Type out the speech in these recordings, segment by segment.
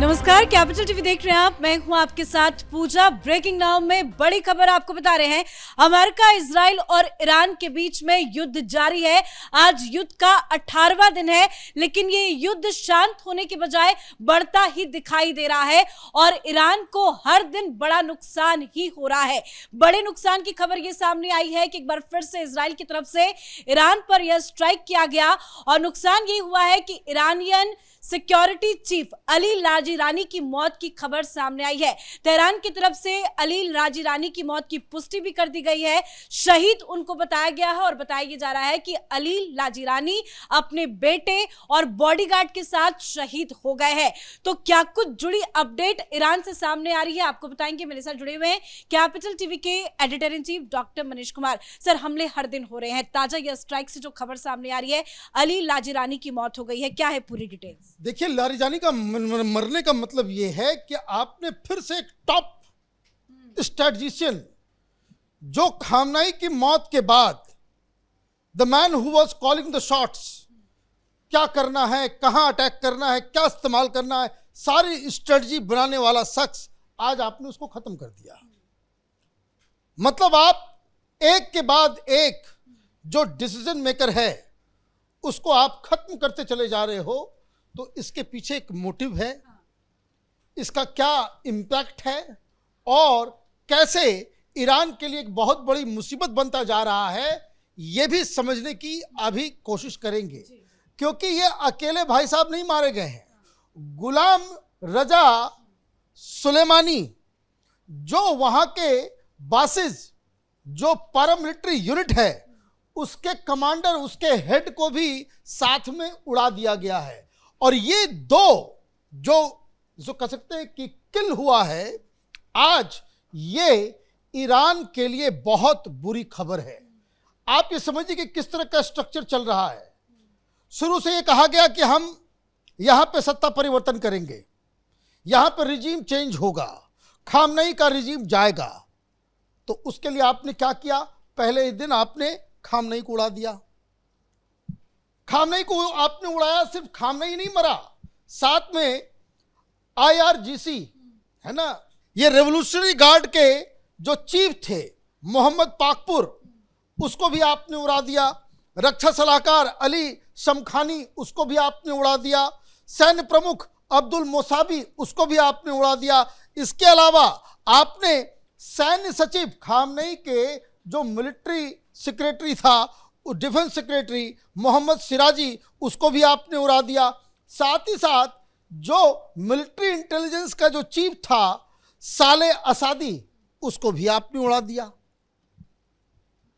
नमस्कार, capital TV देख रहे हैं आप। मैं हूं आपके साथ पूजा। ब्रेकिंग नाउ में बड़ी खबर आपको बता रहे हैं। अमेरिका, इजराइल और ईरान के बीच में युद्ध जारी है। आज युद्ध का 18वां दिन है, लेकिन ये युद्ध शांत होने के बजाय बढ़ता ही दिखाई दे रहा है और ईरान को हर दिन बड़ा नुकसान ही हो रहा है। बड़े नुकसान की खबर ये सामने आई है कि एक बार फिर से इजराइल की तरफ से ईरान पर यह स्ट्राइक किया गया और नुकसान ये हुआ है कि ईरानियन सिक्योरिटी चीफ अली लाजीरानी की मौत की खबर सामने आई है। तेहरान की तरफ से अली लाजीरानी की मौत की पुष्टि भी कर दी गई है। शहीद उनको बताया गया है और बताया जा रहा है कि अली लाजीरानी अपने बेटे और बॉडीगार्ड के साथ शहीद हो गए हैं। तो क्या कुछ जुड़ी अपडेट ईरान से सामने आ रही है, आपको बताएंगे। मेरे साथ जुड़े हुए हैं कैपिटल टीवी के editor in chief doctor Manish Kumar. Sir, हमले हर दिन हो रहे हैं। ताजा यह स्ट्राइक से जो खबर सामने आ रही है, अली लाजीरानी की मौत हो गई है, क्या है पूरी डिटेल्स? देखिए, लारीजानी का मरने का मतलब यह है कि आपने फिर से एक टॉप स्ट्रेटजिशियन, जो खामनाई की मौत के बाद the man who was calling the shots, क्या करना है, कहां अटैक करना है, क्या इस्तेमाल करना है, सारी स्ट्रेटजी बनाने वाला शख्स, आज आपने उसको खत्म कर दिया। मतलब आप एक के बाद एक जो डिसीजन मेकर है उसको आप खत्म करते चले जा रहे हो। तो इसके पीछे एक मोटिव है, इसका क्या इम्पैक्ट है और कैसे ईरान के लिए एक बहुत बड़ी मुसीबत बनता जा रहा है, यह भी समझने की अभी कोशिश करेंगे। क्योंकि ये अकेले भाई साहब नहीं मारे गए हैं। गुलाम रजा सुलेमानी, जो वहां के बासिस, जो पैरामिलिट्री यूनिट है, उसके कमांडर, उसके हेड को भी साथ में उड़ा दिया गया है। और ये दो जो कह सकते हैं कि किल हुआ है, आज ये ईरान के लिए बहुत बुरी खबर है। आप ये समझिए कि किस तरह का स्ट्रक्चर चल रहा है। शुरू से ये कहा गया कि हम यहां पे सत्ता परिवर्तन करेंगे, यहां पर रिजीम चेंज होगा, खामनेई का रिजीम जाएगा। तो उसके लिए आपने क्या किया? पहले ही दिन आपने खामनेई को उड़ा दिया। खामनेई को आपने उड़ाया, सिर्फ खामनेई नहीं मरा, साथ में IRGC है ना, ये रेवोल्यूशनरी गार्ड के जो चीफ थे मोहम्मद पाकपुर, उसको भी आपने उड़ा दिया। रक्षा सलाहकार अली शमखानी, उसको भी आपने उड़ा दिया। सैन्य प्रमुख अब्दुल मोसाबी, उसको भी आपने उड़ा दिया। इसके अलावा आपने सैन्य सचिव, खामनेई के जो मिलिट्री सेक्रेटरी था, डिफेंस सेक्रेटरी मोहम्मद सिराजी, उसको भी आपने उड़ा दिया। साथ ही साथ जो मिलिट्री इंटेलिजेंस का जो चीफ था साले असादी, उसको भी आपने उड़ा दिया।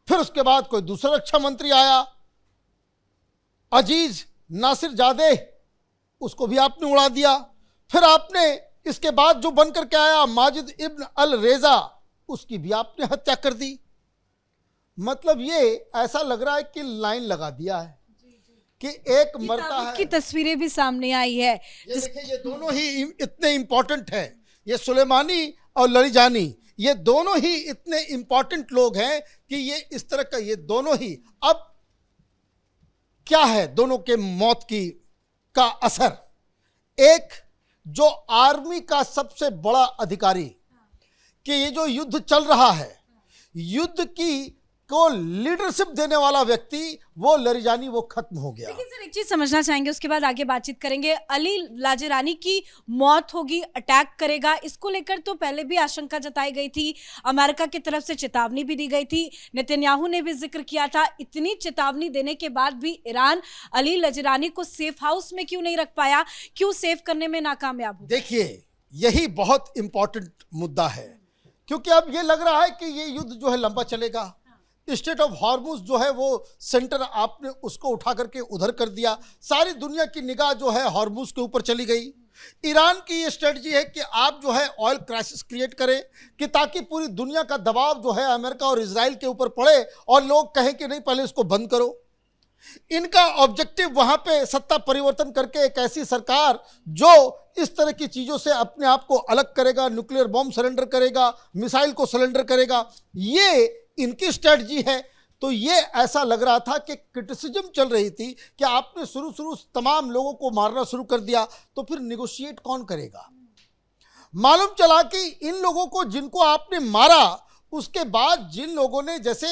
फिर उसके बाद कोई दूसरा रक्षा मंत्री आया, अजीज नासिर जादे, उसको भी आपने उड़ा दिया। फिर आपने इसके बाद जो बनकर के आया माजिद इब्न अल रेजा, उसकी भी आपने हत्या कर दी। मतलब ये ऐसा लग रहा है कि लाइन लगा दिया है कि एक मरता है। की तस्वीरें भी सामने आई है। ये देखिए, ये दोनों ही इतने इंपॉर्टेंट हैं, ये सुलेमानी और लारीजानी, ये दोनों ही इतने इंपॉर्टेंट लोग हैं कि ये इस तरह का, ये दोनों ही, अब क्या है दोनों के मौत का असर? एक जो आर्मी का सबसे बड़ा अधिकारी, कि ये जो युद्ध चल रहा है, युद्ध की को लीडरशिप देने वाला व्यक्ति, वो लारीजानी, वो खत्म हो गया। लेकिन सर, एक चीज समझना चाहेंगे, उसके बाद आगे बातचीत करेंगे। अली लाजीरानी की मौत होगी, अटैक करेगा, इसको लेकर तो पहले भी आशंका जताई गई थी। अमेरिका की तरफ से चेतावनी भी दी गई थी, नेतन्याहू ने भी जिक्र किया था। इतनी चेतावनी देने के बाद भी ईरान अली लाजीरानी को सेफ हाउस में क्यों नहीं रख पाया? क्यों सेफ करने में नाकामयाब हुआ? देखिए, यही बहुत इंपॉर्टेंट मुद्दा है, क्योंकि अब ये लग रहा है कि ये युद्ध जो है लंबा चलेगा। स्टेट ऑफ हॉर्मुज जो है वो सेंटर, आपने उसको उठा करके उधर कर दिया। सारी दुनिया की निगाह जो है हॉर्मुज के ऊपर चली गई। ईरान की ये स्ट्रेटजी है कि आप जो है ऑयल क्राइसिस क्रिएट करें, कि ताकि पूरी दुनिया का दबाव जो है अमेरिका और इजराइल के ऊपर पड़े और लोग कहें कि नहीं, पहले इसको बंद करो। इनका ऑब्जेक्टिव वहां पे सत्ता परिवर्तन करके एक ऐसी सरकार जो इस तरह की चीजों से अपने आप को अलग करेगा, न्यूक्लियर बॉम्ब सरेंडर करेगा, मिसाइल को सरेंडर करेगा, ये इनकी स्ट्रेटजी है। तो ये ऐसा लग रहा था कि क्रिटिसिज्म चल रही थी कि आपने शुरू तमाम लोगों को मारना शुरू कर दिया, तो फिर निगोशिएट कौन करेगा? मालूम चला कि इन लोगों को जिनको आपने मारा, उसके बाद जिन लोगों ने, जैसे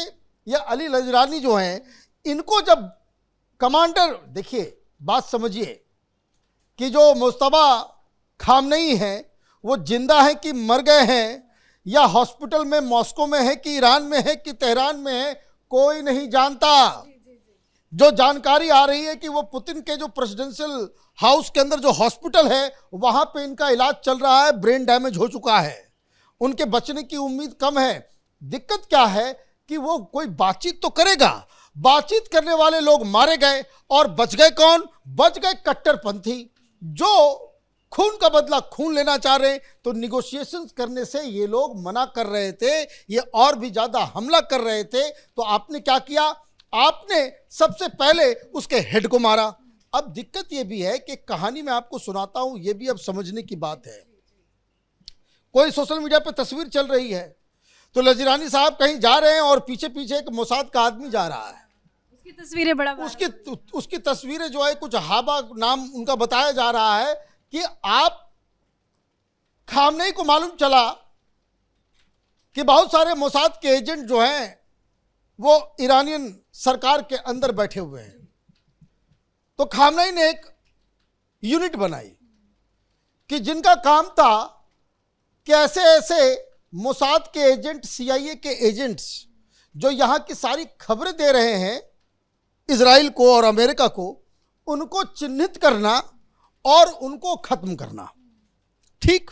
ये अली लजरानी जो हैं, इनको जब कमांडर, देखिए बात समझिए कि जो मुस्तफा खामनेई हैं वो जिंदा हैं कि मर गए हैं, या हॉस्पिटल में मॉस्को में है कि ईरान में है कि तेहरान में है, कोई नहीं जानता। जो जानकारी आ रही है कि वो पुतिन के जो प्रेसिडेंशियल हाउस के अंदर जो हॉस्पिटल है वहां पे इनका इलाज चल रहा है, ब्रेन डैमेज हो चुका है, उनके बचने की उम्मीद कम है। दिक्कत क्या है कि वो कोई बातचीत तो करेगा, बातचीत करने वाले लोग मारे गए, और बच गए कौन? बच गए कट्टरपंथी जो खून का बदला खून लेना चाह रहे हैं। तो निगोशिएशंस करने से ये लोग मना कर रहे थे, ये और भी ज्यादा हमला कर रहे थे। तो आपने क्या किया? आपने सबसे पहले उसके हेड को मारा। अब दिक्कत ये भी है कि कहानी मैं आपको सुनाता हूं, ये भी अब समझने की बात है। कोई सोशल मीडिया पे तस्वीर चल रही है, तो लजरानी साहब कहीं जा रहे हैं और पीछे पीछे एक मोसाद का आदमी जा रहा है। उसकी तस्वीरें बड़ा उसकी तस्वीरें जो है, कुछ हाबा नाम उनका बताया जा रहा है कि आप खामनेई को मालूम चला कि बहुत सारे मोसाद के एजेंट जो हैं वो ईरानियन सरकार के अंदर बैठे हुए हैं। तो खामनेई ने एक यूनिट बनाई कि जिनका काम था कि ऐसे ऐसे मोसाद के एजेंट, CIA के एजेंट्स जो यहाँ की सारी खबरें दे रहे हैं इजराइल को और अमेरिका को, उनको चिन्हित करना और उनको खत्म करना। ठीक,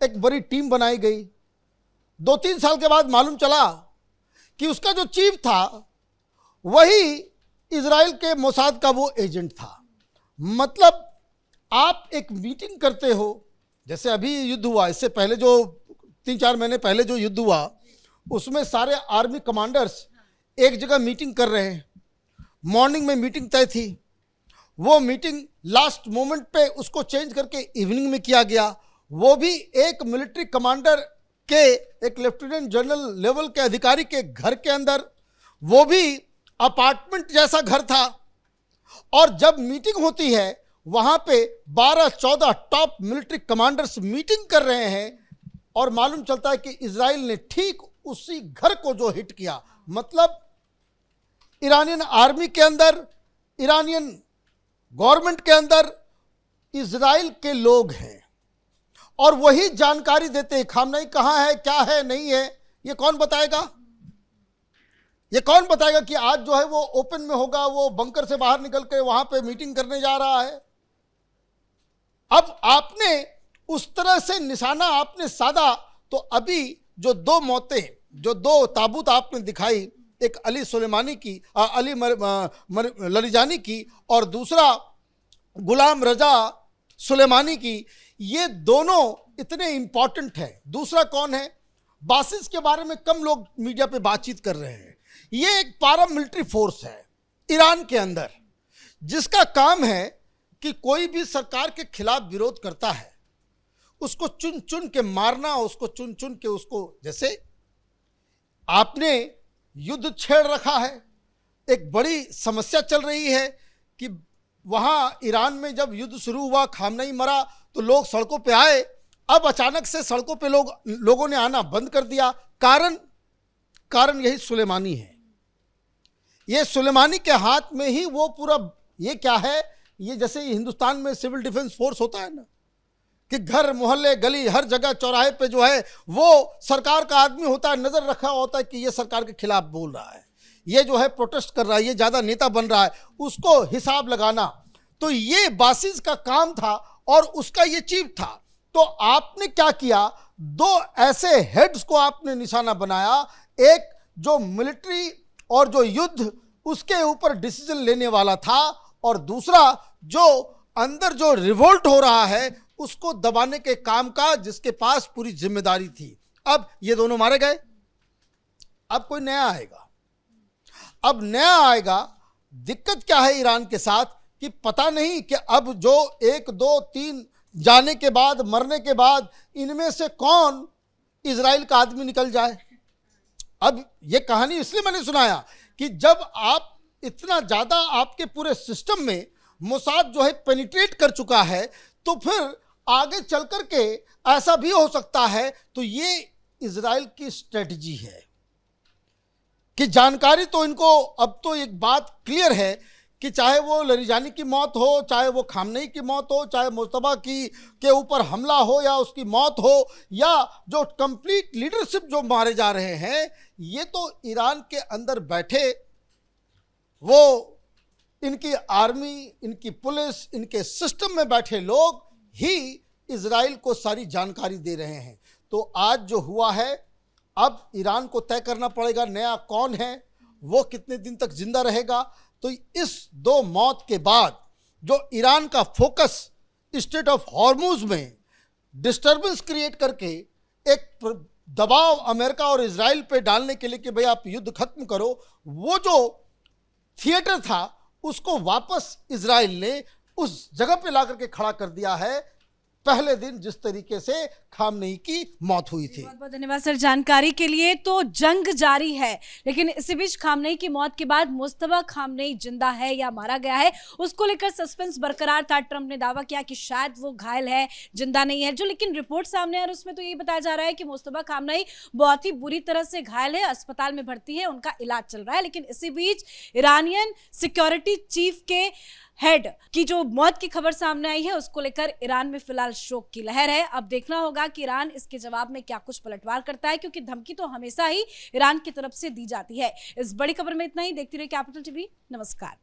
एक बड़ी टीम बनाई गई। 2-3 साल के बाद मालूम चला कि उसका जो चीफ था वही इजराइल के मोसाद का वो एजेंट था। मतलब आप एक मीटिंग करते हो, जैसे अभी युद्ध हुआ, इससे पहले जो 3-4 महीने पहले जो युद्ध हुआ, उसमें सारे आर्मी कमांडर्स एक जगह मीटिंग कर रहे हैं। मॉर्निंग में मीटिंग तय थी, वो मीटिंग लास्ट मोमेंट पे उसको चेंज करके इवनिंग में किया गया। वो भी एक मिलिट्री कमांडर के, एक लेफ्टिनेंट जनरल लेवल के अधिकारी के घर के अंदर, वो भी अपार्टमेंट जैसा घर था। और जब मीटिंग होती है वहां पे 12-14 टॉप मिलिट्री कमांडर्स मीटिंग कर रहे हैं, और मालूम चलता है कि इजराइल ने ठीक उसी घर को जो हिट किया, मतलब ईरानियन आर्मी के अंदर, ईरानियन गवर्नमेंट के अंदर इजराइल के लोग हैं, और वही जानकारी देते हैं। खामनेई कहाँ है, क्या है, नहीं है, ये कौन बताएगा? ये कौन बताएगा कि आज जो है वो ओपन में होगा, वो बंकर से बाहर निकल के वहां पे मीटिंग करने जा रहा है? अब आपने उस तरह से निशाना आपने साधा, तो अभी जो 2 मौतें, जो 2 ताबूत आपने दिखाई, एक अली सुलेमानी की, अली लरिजानी की, और दूसरा गुलाम रजा सुलेमानी की, ये दोनों इतने इंपॉर्टेंट हैं। दूसरा कौन है? बासिस के बारे में कम लोग मीडिया पे बातचीत कर रहे हैं। ये एक पारा मिलिट्री फोर्स है ईरान के अंदर, जिसका काम है कि कोई भी सरकार के खिलाफ विरोध करता है उसको चुन चुन के मारना, उसको चुन चुन के उसको, जैसे आपने युद्ध छेड़ रखा है। एक बड़ी समस्या चल रही है कि वहां ईरान में जब युद्ध शुरू हुआ, खामनेई मरा, तो लोग सड़कों पे आए। अब अचानक से सड़कों पे लोगों ने आना बंद कर दिया। कारण यही सुलेमानी है। ये सुलेमानी के हाथ में ही वो पूरा, ये क्या है, ये जैसे हिंदुस्तान में सिविल डिफेंस फोर्स होता है ना, कि घर मोहल्ले गली हर जगह चौराहे पे जो है वो सरकार का आदमी होता है, नजर रखा होता है कि ये सरकार के खिलाफ बोल रहा है, ये जो है प्रोटेस्ट कर रहा है, ये ज्यादा नेता बन रहा है, उसको हिसाब लगाना। तो ये बासिस का काम था और उसका ये चीफ था। तो आपने क्या किया? 2 ऐसे हेड्स को आपने निशाना बनाया, एक जो मिलिट्री और जो युद्ध उसके ऊपर डिसीजन लेने वाला था, और दूसरा जो अंदर जो रिवोल्ट हो रहा है उसको दबाने के काम का, जिसके पास पूरी जिम्मेदारी थी। अब ये दोनों मारे गए, अब कोई नया आएगा, अब नया आएगा। दिक्कत क्या है ईरान के साथ कि पता नहीं कि अब जो 1, 2, 3 जाने के बाद, मरने के बाद, इनमें से कौन इजराइल का आदमी निकल जाए। अब ये कहानी इसलिए मैंने सुनाया कि जब आप इतना ज्यादा आपके पूरे सिस्टम में मोसाद जो है पेनिट्रेट कर चुका है, तो फिर आगे चल कर के ऐसा भी हो सकता है। तो ये इजराइल की स्ट्रेटजी है कि जानकारी तो इनको, अब तो एक बात क्लियर है कि चाहे वो लरिजानी की मौत हो, चाहे वो खामनेई की मौत हो, चाहे मुस्तफा की के ऊपर हमला हो या उसकी मौत हो, या जो कंप्लीट लीडरशिप जो मारे जा रहे हैं, ये तो ईरान के अंदर बैठे वो इनकी आर्मी, इनकी पुलिस, इनके सिस्टम में बैठे लोग ही इजराइल को सारी जानकारी दे रहे हैं। तो आज जो हुआ है, अब ईरान को तय करना पड़ेगा नया कौन है, वो कितने दिन तक जिंदा रहेगा। तो इस 2 मौत के बाद जो ईरान का फोकस स्टेट ऑफ हॉर्मुज में डिस्टर्बेंस क्रिएट करके एक दबाव अमेरिका और इजराइल पे डालने के लिए कि भाई आप युद्ध खत्म करो, वो जो थिएटर था उसको वापस इजराइल ने उस जगह पे ला करके खड़ा कर दिया है, पहले दिन जिस तरीके से खामनेई की मौत हुई थी। बहुत बहुत धन्यवाद सर जानकारी के लिए। तो जंग जारी है, लेकिन इसी बीच खामनेई की मौत के बाद मुस्तफा खामनेई जिंदा है या मारा गया है, उसको लेकर सस्पेंस बरकरार था। ट्रंप ने दावा किया कि शायद वो घायल है, जिंदा नहीं है। जो लेकिन रिपोर्ट सामने आ रही है उसमें तो ये बताया जा रहा है कि मुस्तफा खामनेई बहुत ही बुरी तरह से घायल है, अस्पताल में भर्ती है, उनका इलाज चल रहा है। लेकिन इसी बीच ईरानियन सिक्योरिटी चीफ के हेड की जो मौत की खबर सामने आई है, उसको लेकर ईरान में फिलहाल शोक की लहर है। अब देखना होगा कि ईरान इसके जवाब में क्या कुछ पलटवार करता है, क्योंकि धमकी तो हमेशा ही ईरान की तरफ से दी जाती है। इस बड़ी खबर में इतना ही। देखती रहिए कैपिटल टीवी। नमस्कार।